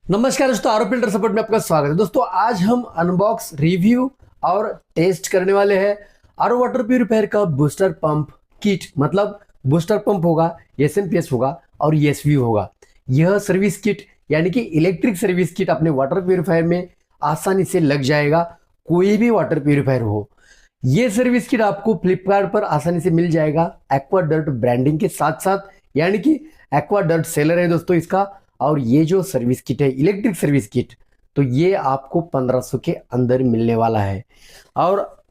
नमस्कार दोस्तों, आरो फिल्टर सपोर्ट में आपका स्वागत है। दोस्तों आज हम अनबॉक्स, रिव्यू और टेस्ट करने वाले हैं आरो वाटर प्यूरिफायर का बूस्टर पंप किट। मतलब बूस्टर पंप होगा, एसएमपीएस होगा और एसवी होगा। यह सर्विस किट यानी कि इलेक्ट्रिक सर्विस किट अपने वाटर प्यूरिफायर में आसानी से लग जाएगा, कोई भी वाटर प्यूरिफायर हो। ये सर्विस किट आपको फ्लिपकार्ट पर आसानी से मिल जाएगा एक्वा डर्ट ब्रांडिंग के साथ साथ, यानी कि एक्वा डर्ट सेलर है दोस्तों इसका। और ये जो सर्विस किट है इलेक्ट्रिक सर्विस किट, तो ये आपको 1500 के अंदर मिलने वाला है। और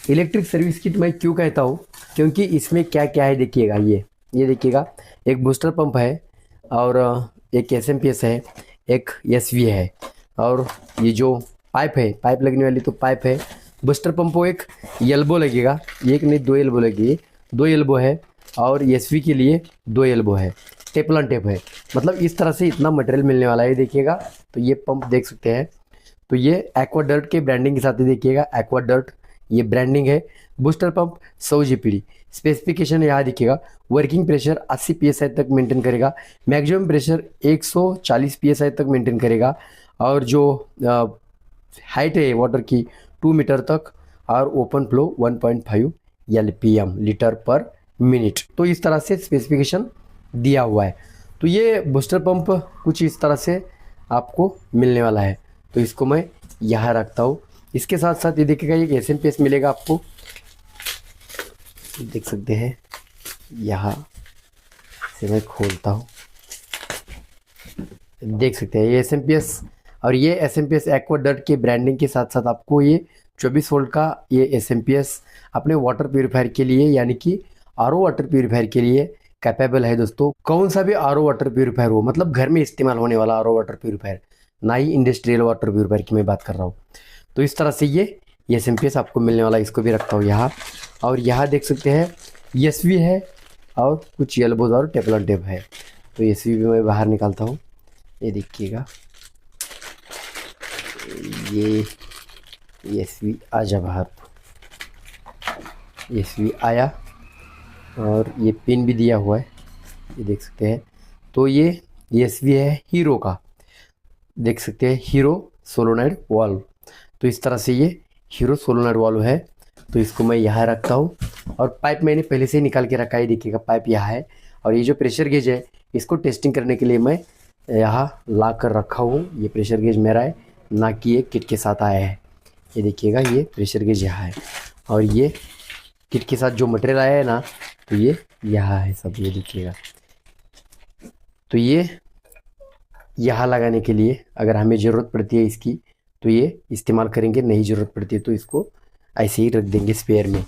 इलेक्ट्रिक सर्विस किट मैं क्यों कहता हूँ, क्योंकि इसमें क्या क्या है देखिएगा। ये देखिएगा, एक बूस्टर पंप है और एक एसएमपीएस है, एक एसवी है। और ये जो पाइप है, पाइप लगने वाली तो पाइप है। बूस्टर पंप को एक एल्बो लगेगा, एक नहीं दो एल्बो लगेगी, दो एल्बो है। और एसवी के लिए दो एल्बो है, टेपलन टेप है। मतलब इस तरह से इतना मटेरियल मिलने वाला है, देखिएगा। तो ये पंप देख सकते हैं, तो ये एक्वा डर्ट के ब्रांडिंग के साथ ही देखिएगा, एक्वा डर्ट ये ब्रांडिंग है। बूस्टर पंप 100 जीपीडी स्पेसिफिकेशन यहाँ देखिएगा। वर्किंग प्रेशर 80 psi तक मेंटेन करेगा, मैक्सिमम प्रेशर 140 psi तक मेंटेन करेगा। और जो हाइट है वाटर की 2 मीटर तक, और ओपन फ्लो 1.5 LPM लीटर पर मिनट। तो इस तरह से स्पेसिफिकेशन दिया हुआ है। तो ये बूस्टर पंप कुछ इस तरह से आपको मिलने वाला है। तो इसको मैं यहाँ रखता हूँ। इसके साथ साथ ये देखिएगा, एक एसएमपीएस मिलेगा आपको, देख सकते हैं। यहाँ से मैं खोलता हूँ, देख सकते हैं ये एसएमपीएस। और ये एसएमपीएस एक्वा डर्ट के ब्रांडिंग के साथ साथ आपको ये 24 वोल्ट का ये एसएमपीएस अपने वाटर प्यूरिफायर के लिए, यानी कि आरओ वाटर प्यूरिफायर के लिए कैपेबल है दोस्तों। कौन सा भी आरओ वाटर प्यूरिफायर हो, मतलब घर में इस्तेमाल होने वाला आरओ वाटर प्यूरिफायर, ना ही इंडस्ट्रियल वाटर प्यूरिफायर की मैं बात कर रहा हूँ। तो इस तरह से ये एसएमपीएस आपको मिलने वाला है। इसको भी रखता हूँ यहाँ। और यहाँ देख सकते हैं एसवी है और कुछ एल्बोज और टेपलन टेप है। तो एसवी भी मैं बाहर निकालता हूँ, ये देखिएगा। ये एसवी आ जा बाहर, एसवी आया। और ये पिन भी दिया हुआ है, ये देख सकते हैं। तो ये एसवी है हीरो का, देख सकते हैं, हीरो सोलोनाइड वाल्व। तो इस तरह से ये हीरो सोलोनाइड वाल्व है। तो इसको मैं यहाँ रखता हूँ। और पाइप मैंने पहले से ही निकाल के रखा है, देखिएगा पाइप यहाँ है। और ये जो प्रेशर गेज है, इसको टेस्टिंग करने के लिए मैं यहाँ ला कर रखा हूँ। ये प्रेशर गेज मेरा है, ना कि ये किट के साथ आया है। ये देखिएगा, ये प्रेशर गेज यहाँ है। और ये किट के साथ जो मटेरियल आया है ना, तो ये यहाँ है सब, ये देखिएगा। तो ये यहाँ लगाने के लिए अगर हमें ज़रूरत पड़ती है इसकी, तो ये इस्तेमाल करेंगे, नहीं ज़रूरत पड़ती है तो इसको ऐसे ही रख देंगे स्पेयर में।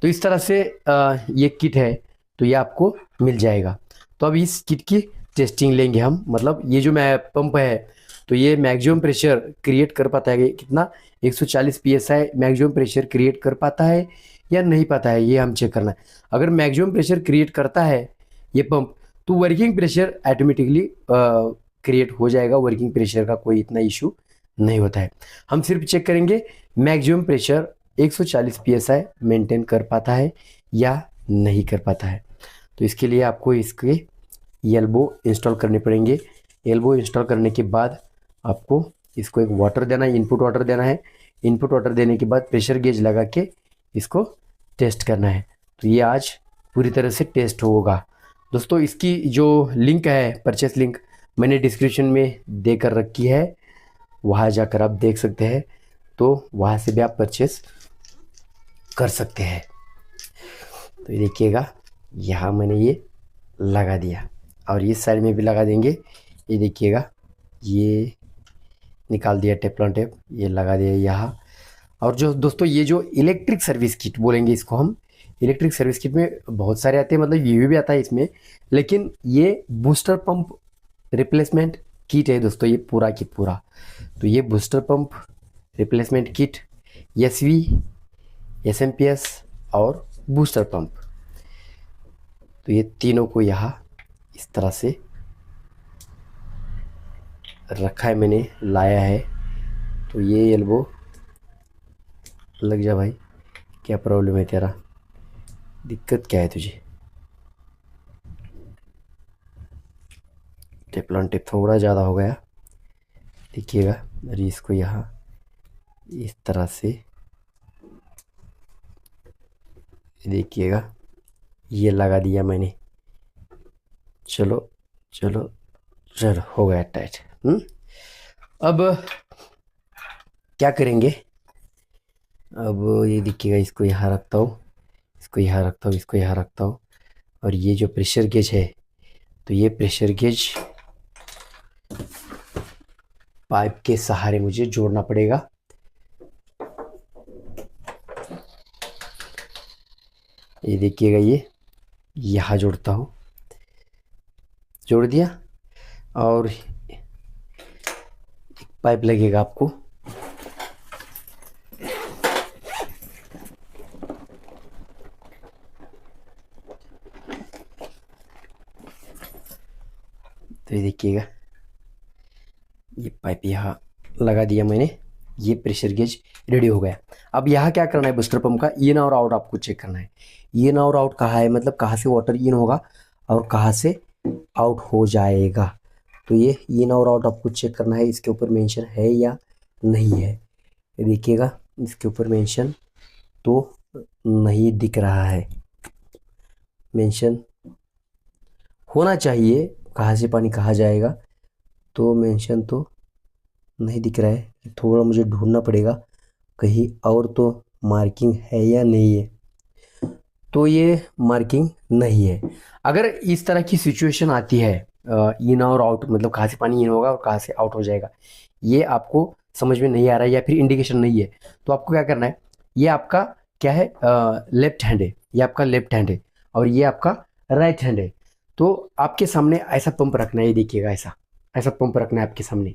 तो इस तरह से ये किट है, तो ये आपको मिल जाएगा। तो अब इस किट की टेस्टिंग लेंगे हम। मतलब ये जो मैं पंप है, तो ये मैक्सिमम प्रेशर क्रिएट कर पाता है कितना, 140 psi मैक्सिमम प्रेशर क्रिएट कर पाता है या नहीं पाता है, ये हम चेक करना है। अगर मैक्सिमम प्रेशर क्रिएट करता है ये पंप, तो वर्किंग प्रेशर ऑटोमेटिकली क्रिएट हो जाएगा। वर्किंग प्रेशर का कोई इतना इशू नहीं होता है। हम सिर्फ चेक करेंगे मैक्सिमम प्रेशर 140 psi मेंटेन कर पाता है या नहीं कर पाता है। तो इसके लिए आपको इसके एल्बो इंस्टॉल करने पड़ेंगे। एल्बो इंस्टॉल करने के बाद आपको इसको एक वाटर देना है, इनपुट वाटर देना है। इनपुट वाटर देने के बाद प्रेशर गेज लगा के इसको टेस्ट करना है। तो ये आज पूरी तरह से टेस्ट होगा दोस्तों। इसकी जो लिंक है, परचेस लिंक, मैंने डिस्क्रिप्शन में दे कर रखी है, वहाँ जाकर आप देख सकते हैं। तो वहाँ से भी आप परचेस कर सकते हैं। तो ये देखिएगा, यहाँ मैंने ये लगा दिया और इस साइड में भी लगा देंगे। ये देखिएगा, ये निकाल दिया टेपलन टेप, ये लगा दिया यहाँ। और जो दोस्तों ये जो इलेक्ट्रिक सर्विस किट बोलेंगे इसको हम, इलेक्ट्रिक सर्विस किट में बहुत सारे आते हैं, मतलब ये भी आता है इसमें। लेकिन ये बूस्टर पंप रिप्लेसमेंट किट है दोस्तों, ये पूरा की पूरा। तो ये booster pump replacement kit, SV, SMPS और बूस्टर पंप, तो ये तीनों को यहाँ इस तरह से रखा है, मैंने लाया है। तो ये एल्बो लग जा भाई, क्या प्रॉब्लम है तेरा, दिक्कत क्या है तुझे। टेपलन टेप थोड़ा ज़्यादा हो गया, देखिएगा। और इसको यहाँ इस तरह से देखिएगा, ये लगा दिया मैंने। चलो चलो चलो, हो गया टाइट। अब क्या करेंगे, अब ये देखिएगा, इसको यहाँ रखता हूँ, इसको यहाँ रखता हूँ, इसको यहाँ रखता हूँ। और ये जो प्रेशर गेज है, तो ये प्रेशर गेज पाइप के सहारे मुझे जोड़ना पड़ेगा। ये देखिएगा, ये यहाँ जोड़ता हूँ, जोड़ दिया। और एक पाइप लगेगा आपको, तो ये देखिएगा, ये पाइप यहाँ लगा दिया मैंने। ये प्रेशर गेज रेडी हो गया। अब यहाँ क्या करना है, बूस्टर पंप का इन और आउट आपको चेक करना है। इन और आउट कहाँ है, मतलब कहाँ से वाटर इन होगा और कहाँ से आउट हो जाएगा। तो ये इन और आउट आपको चेक करना है, इसके ऊपर मेंशन है या नहीं है। देखिएगा, इसके ऊपर मेंशन तो नहीं दिख रहा है। मेंशन होना चाहिए, कहाँ से पानी कहाँ जाएगा, तो मेंशन तो नहीं दिख रहा है। थोड़ा मुझे ढूंढना पड़ेगा कहीं और तो मार्किंग है या नहीं है। तो ये मार्किंग नहीं है। अगर इस तरह की सिचुएशन आती है, इन और आउट, मतलब कहाँ से पानी इन होगा और कहाँ से आउट हो जाएगा, ये आपको समझ में नहीं आ रहा है या फिर इंडिकेशन नहीं है, तो आपको क्या करना है, ये आपका क्या है, लेफ्ट हैंड है, ये आपका लेफ्ट हैंड है और ये आपका राइट हैंड है। तो आपके सामने ऐसा पंप रखना है, ये देखिएगा, ऐसा ऐसा पंप रखना है आपके सामने।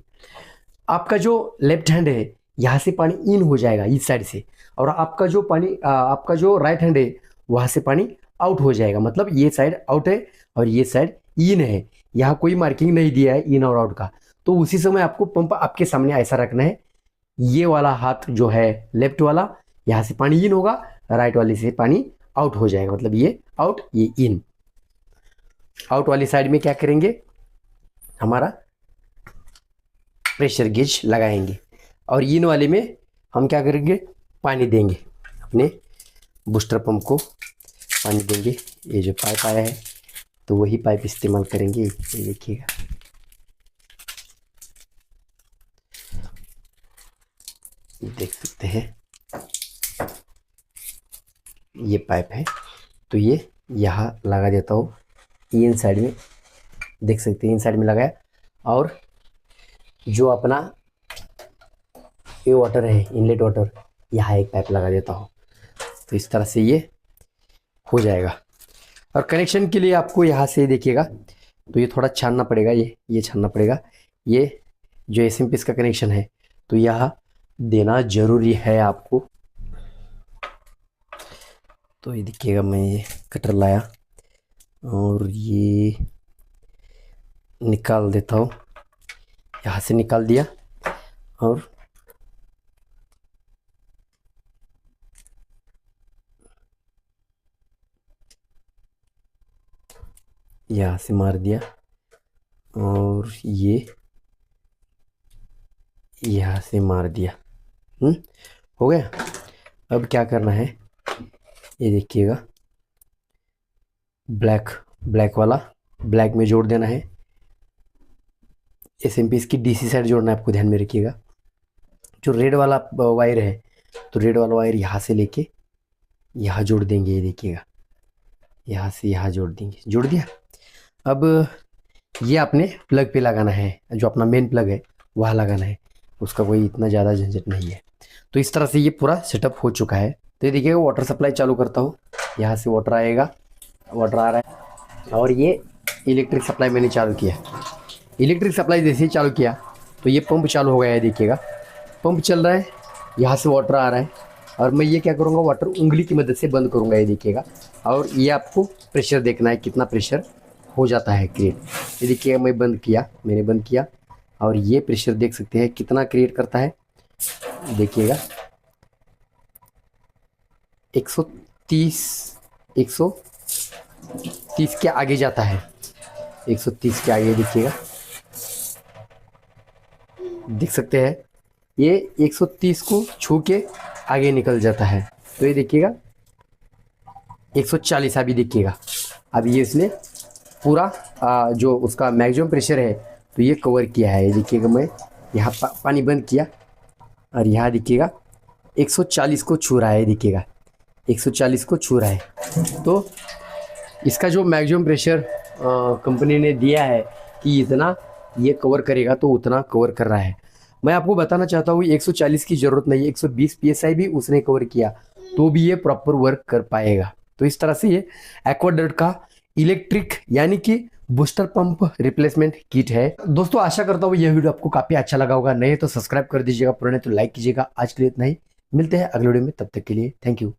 आपका जो लेफ्ट हैंड है, यहाँ से पानी इन हो जाएगा इस साइड से, और आपका जो पानी आपका जो राइट हैंड है, वहाँ से पानी आउट हो जाएगा। मतलब ये साइड आउट है और ये साइड इन है। यहाँ कोई मार्किंग नहीं दिया है इन और आउट का। तो उसी समय आपको पंप आपके सामने ऐसा रखना है, ये वाला हाथ जो है लेफ्ट वाला, यहाँ से पानी इन होगा, राइट वाले से पानी आउट हो जाएगा। मतलब ये आउट, ये इन। आउट वाली साइड में क्या करेंगे, हमारा प्रेशर गेज लगाएंगे और इन वाले में हम क्या करेंगे, पानी देंगे, अपने बूस्टर पंप को पानी देंगे। ये जो पाइप आया है तो वही पाइप इस्तेमाल करेंगे। ये देखिएगा, देख सकते हैं, ये पाइप है, तो ये यहाँ लगा देता हूँ इन साइड में। देख सकते हैं, इन साइड में लगाया। और जो अपना ये वाटर है, इनलेट वाटर, यहाँ एक पाइप लगा देता हूँ। तो इस तरह से ये हो जाएगा। और कनेक्शन के लिए आपको यहाँ से देखिएगा, तो ये थोड़ा छानना पड़ेगा, ये छानना पड़ेगा। ये जो एसएमपीएस का कनेक्शन है, तो यहाँ देना जरूरी है आपको। तो ये देखिएगा, मैं ये कटर लाया और ये निकाल देता हूँ, यहाँ से निकाल दिया। और यहाँ से मार दिया और ये यहाँ से मार दिया। हो गया। अब क्या करना है, ये देखिएगा, ब्लैक वाला ब्लैक में जोड़ देना है। एसएमपीएस की डीसी साइड जोड़ना है आपको, ध्यान में रखिएगा। जो रेड वाला वायर है, तो रेड वाला वायर यहाँ से लेके यहाँ जोड़ देंगे। ये देखिएगा, यहाँ से यहाँ जोड़ देंगे, जोड़ दिया। अब ये अपने प्लग पे लगाना है, जो अपना मेन प्लग है वहाँ लगाना है, उसका कोई इतना ज़्यादा झंझट नहीं है। तो इस तरह से ये पूरा सेटअप हो चुका है। तो ये देखिएगा, वाटर सप्लाई चालू करता हूँ, यहाँ से वाटर आएगा, वाटर आ रहा है। और ये इलेक्ट्रिक सप्लाई मैंने चालू किया। इलेक्ट्रिक सप्लाई जैसे ही चालू किया तो ये पंप चालू हो गया है। देखिएगा, पंप चल रहा है, यहाँ से वाटर आ रहा है और मैं ये क्या करूँगा, वाटर उंगली की मदद से बंद करूँगा। ये देखिएगा, और ये आपको प्रेशर देखना है, कितना प्रेशर हो जाता है क्रिएट। ये देखिएगा, मैं बंद किया, मैंने बंद किया और ये प्रेशर देख सकते हैं कितना क्रिएट करता है। देखिएगा, 130 के आगे जाता है, 130 के आगे। देखिएगा, देख सकते हैं ये 130 को छू के आगे निकल जाता है। तो ये देखिएगा 140 अभी देखिएगा, अब ये इसने पूरा जो उसका मैक्सिमम प्रेशर है तो ये कवर किया है। ये देखिएगा मैं यहाँ पानी बंद किया और यहाँ देखिएगा 140 को छू रहा है, देखिएगा 140 को छू रहा है। तो इसका जो मैक्सिमम प्रेशर कंपनी ने दिया है कि इतना ये कवर करेगा तो उतना कवर कर रहा है। मैं आपको बताना चाहता हूँ 140 की ज़रूरत नहीं है, 120 PSI भी उसने कवर किया तो भी ये प्रॉपर वर्क कर पाएगा। तो इस तरह से ये एक्वाडर्ट का इलेक्ट्रिक यानी कि बूस्टर पंप रिप्लेसमेंट किट है। दोस्तों आशा करता हूँ यह वीडियो आपको काफ़ी अच्छा लगा होगा, नहीं तो सब्सक्राइब कर दीजिएगा, पुराने तो लाइक कीजिएगा। आज के लिए इतना ही, मिलते हैं अगले वीडियो में, तब तक के लिए थैंक यू।